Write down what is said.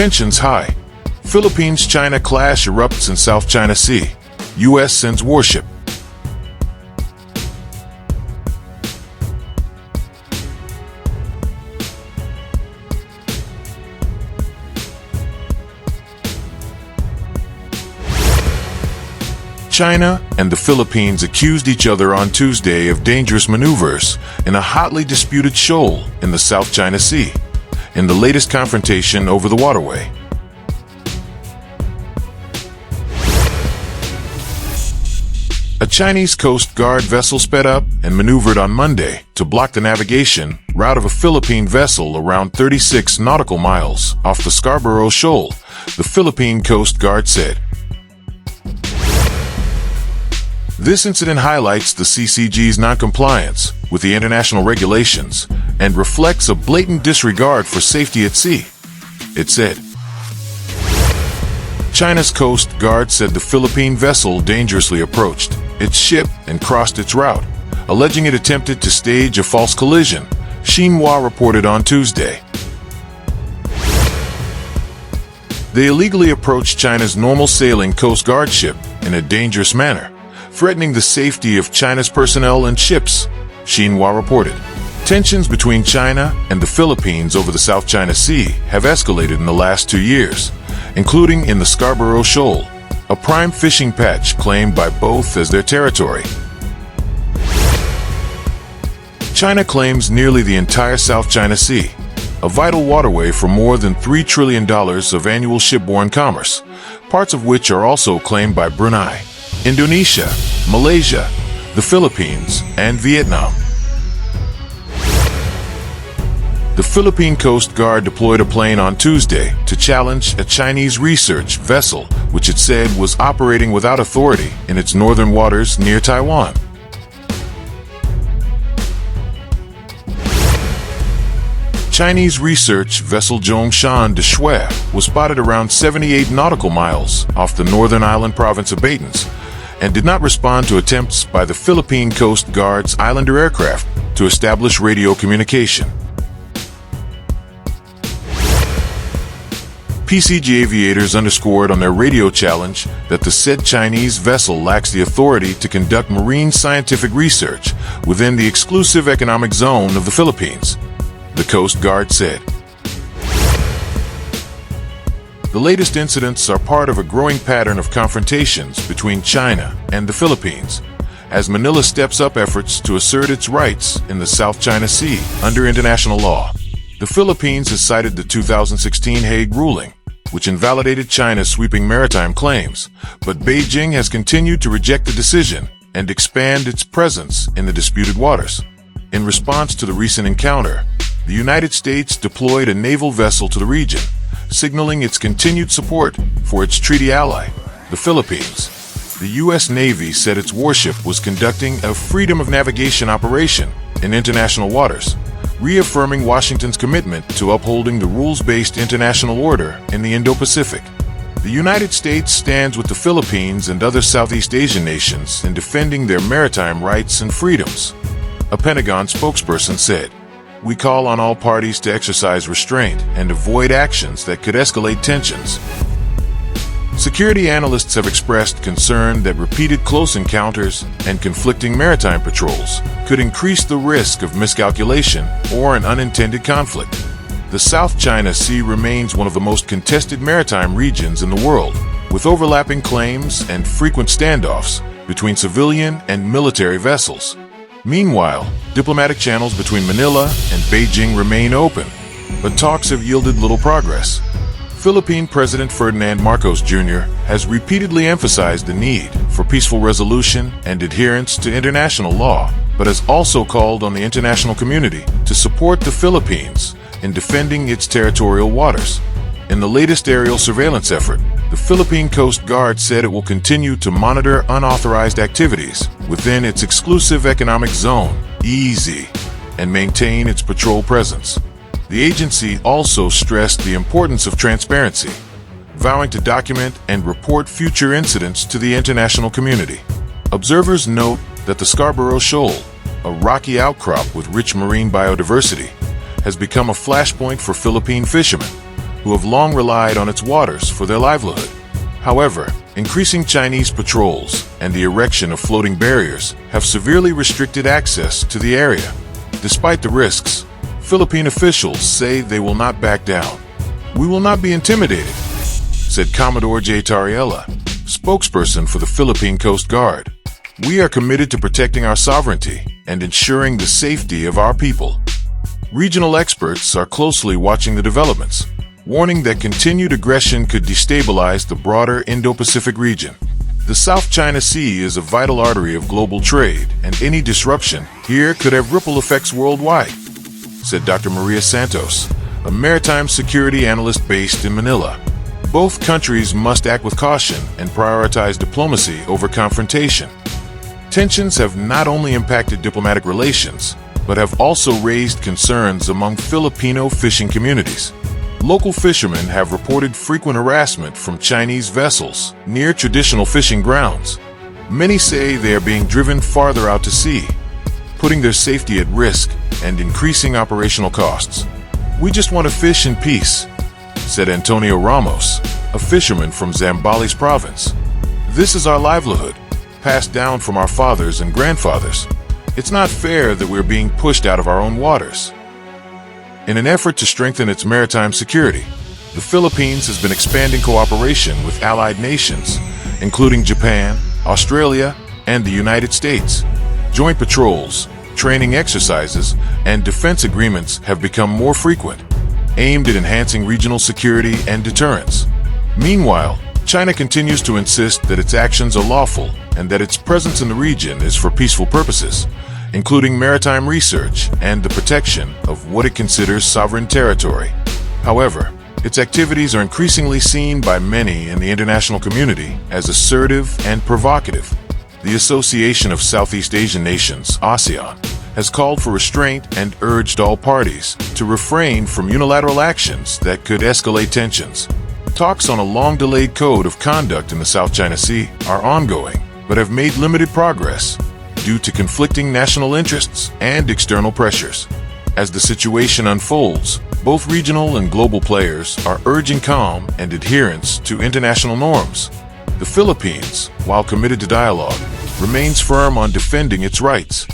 Tensions high. Philippines-China clash erupts in South China Sea. U.S. sends warship. China and the Philippines accused each other on Tuesday of dangerous maneuvers in a hotly disputed shoal in the South China Sea, in the latest confrontation over the waterway. A Chinese Coast Guard vessel sped up and maneuvered on Monday to block the navigation route of a Philippine vessel around 36 nautical miles off the Scarborough Shoal, the Philippine Coast Guard said. This incident highlights the CCG's noncompliance with the international regulations and reflects a blatant disregard for safety at sea, it said. China's Coast Guard said the Philippine vessel dangerously approached its ship and crossed its route, alleging it attempted to stage a false collision, Xinhua reported on Tuesday. They illegally approached China's normal sailing Coast Guard ship in a dangerous manner, threatening the safety of China's personnel and ships, Xinhua reported. Tensions between China and the Philippines over the South China Sea have escalated in the last 2 years, including in the Scarborough Shoal, a prime fishing patch claimed by both as their territory. China claims nearly the entire South China Sea, a vital waterway for more than $3 trillion of annual shipborne commerce, parts of which are also claimed by Brunei, Indonesia, Malaysia, the Philippines, and Vietnam. The Philippine Coast Guard deployed a plane on Tuesday to challenge a Chinese research vessel, which it said was operating without authority in its northern waters near Taiwan. Chinese research vessel Zhongshan de Shui was spotted around 78 nautical miles off the northern island province of Baton's and did not respond to attempts by the Philippine Coast Guard's Islander aircraft to establish radio communication. PCG aviators underscored on their radio challenge that the said Chinese vessel lacks the authority to conduct marine scientific research within the exclusive economic zone of the Philippines, the Coast Guard said. The latest incidents are part of a growing pattern of confrontations between China and the Philippines, as Manila steps up efforts to assert its rights in the South China Sea under international law. The Philippines has cited the 2016 Hague ruling, which invalidated China's sweeping maritime claims, but Beijing has continued to reject the decision and expand its presence in the disputed waters. In response to the recent encounter, the United States deployed a naval vessel to the region, signaling its continued support for its treaty ally, the Philippines. The U.S. Navy said its warship was conducting a freedom of navigation operation in international waters, reaffirming Washington's commitment to upholding the rules-based international order in the Indo-Pacific. The United States stands with the Philippines and other Southeast Asian nations in defending their maritime rights and freedoms, a Pentagon spokesperson said. We call on all parties to exercise restraint and avoid actions that could escalate tensions. Security analysts have expressed concern that repeated close encounters and conflicting maritime patrols could increase the risk of miscalculation or an unintended conflict. The South China Sea remains one of the most contested maritime regions in the world, with overlapping claims and frequent standoffs between civilian and military vessels. Meanwhile, diplomatic channels between Manila and Beijing remain open, but talks have yielded little progress. Philippine President Ferdinand Marcos Jr. has repeatedly emphasized the need for peaceful resolution and adherence to international law, but has also called on the international community to support the Philippines in defending its territorial waters. In the latest aerial surveillance effort, the Philippine Coast Guard said it will continue to monitor unauthorized activities within its exclusive economic zone, EEZ, and maintain its patrol presence. The agency also stressed the importance of transparency, vowing to document and report future incidents to the international community. Observers note that the Scarborough Shoal, a rocky outcrop with rich marine biodiversity, has become a flashpoint for Philippine fishermen, who have long relied on its waters for their livelihood. However, increasing Chinese patrols and the erection of floating barriers have severely restricted access to the area. Despite the risks, Philippine officials say they will not back down. "We will not be intimidated," said Commodore J. Tariella, spokesperson for the Philippine Coast Guard. "We are committed to protecting our sovereignty and ensuring the safety of our people." Regional experts are closely watching the developments, warning that continued aggression could destabilize the broader Indo-Pacific region. The South China Sea is a vital artery of global trade, and any disruption here could have ripple effects worldwide, said Dr. Maria Santos, a maritime security analyst based in Manila. Both countries must act with caution and prioritize diplomacy over confrontation. Tensions have not only impacted diplomatic relations, but have also raised concerns among Filipino fishing communities. Local fishermen have reported frequent harassment from Chinese vessels near traditional fishing grounds. Many say they are being driven farther out to sea, putting their safety at risk and increasing operational costs. "We just want to fish in peace," said Antonio Ramos, a fisherman from Zambales province. "This is our livelihood, passed down from our fathers and grandfathers. It's not fair that we're being pushed out of our own waters." In an effort to strengthen its maritime security, the Philippines has been expanding cooperation with allied nations, including Japan, Australia, and the United States. Joint patrols, training exercises, and defense agreements have become more frequent, aimed at enhancing regional security and deterrence. Meanwhile, China continues to insist that its actions are lawful and that its presence in the region is for peaceful purposes, including maritime research and the protection of what it considers sovereign territory. However, its activities are increasingly seen by many in the international community as assertive and provocative. The Association of Southeast Asian Nations, ASEAN, has called for restraint and urged all parties to refrain from unilateral actions that could escalate tensions. Talks on a long-delayed code of conduct in the South China Sea are ongoing, but have made limited progress due to conflicting national interests and external pressures. As the situation unfolds, both regional and global players are urging calm and adherence to international norms. The Philippines, while committed to dialogue, remains firm on defending its rights.